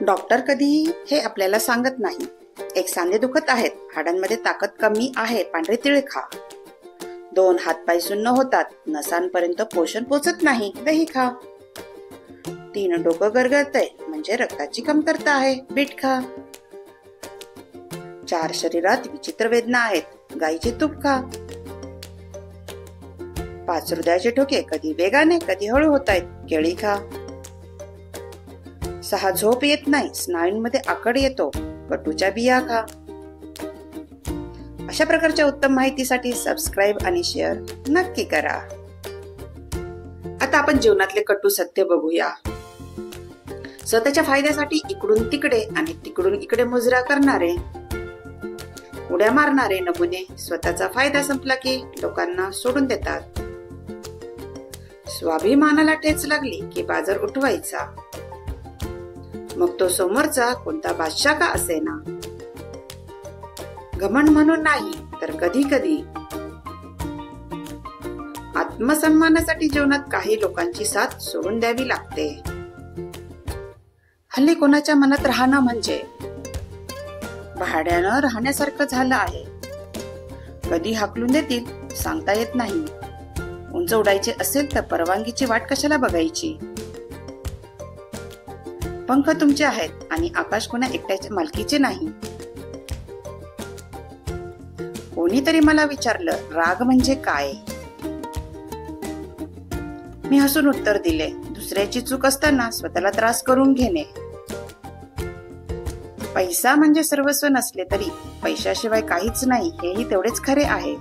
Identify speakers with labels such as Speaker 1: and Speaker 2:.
Speaker 1: Doctor कधीही हे आपल्याला सांगत नाही. एक सांधे दुखत आहेत, हाडांमध्ये ताकद कमी आहे, पांढरे तिळ खा. 2 हातपाय सुन्न होतात, नसांपर्यंत पोषण पोचत नाही, दही खा. 3 डोकं गरगरतंय म्हणजे रक्ताची कमतरता आहे, बीट खा. 4 शरीरात विचित्र वेदना आहेत, गाईचे तूप खा. 5 हृदयाचे ठोके कधी वेगाने कधी हळू होत आहेत, केळी खा. 6 झोप येत नाही, स्नायूंमध्ये आकड येतो, कटूच्या बिया खा. अशा प्रकारच्या उत्तम माहितीसाठी सबस्क्राईब आणि शेअर नक्की करा. आता आपण जीवनातले कटू सत्य बघूया. स्वतःच्या फायद्यासाठी इकडून तिकडे आणि तिकडून इकडे मुजरा करणारे, उड्या मारणारे नमुने स्वतःचा फायदा संपला की लोकांना सोडून देतात. स्वाभिमानाला ठेच लागली की बाजार उठवायचा, मग तो समोरचा कोणता बादशाह का असेना. घमंड म्हणून नाही तर कधी कधी आत्मसन्मानासाठी जीवनात काही लोकांची साथ सोडून द्यावी लागते. हल्ली कोणाच्या मनात राहणं म्हणजे भाड्यानं राहण्यासारखं झालं आहे. कधी हाकलून देतील सांगता येत नाही. उंच उडायचे असेल तर परवानगीची वाट कशाला बघायची. पंख तुमचे आहेत आणि आकाश कोणा एकट्याच्या मालकीचे नाही. कोणीतरी मला विचारलं, राग म्हणजे काय? मी हसून उत्तर दिले, दुसऱ्याची चूक असताना स्वतःला त्रास करून घेणे. पैसा म्हणजे सर्वस्व नसले तरी पैशाशिवाय काहीच नाही, हेही तेवढेच खरे आहे.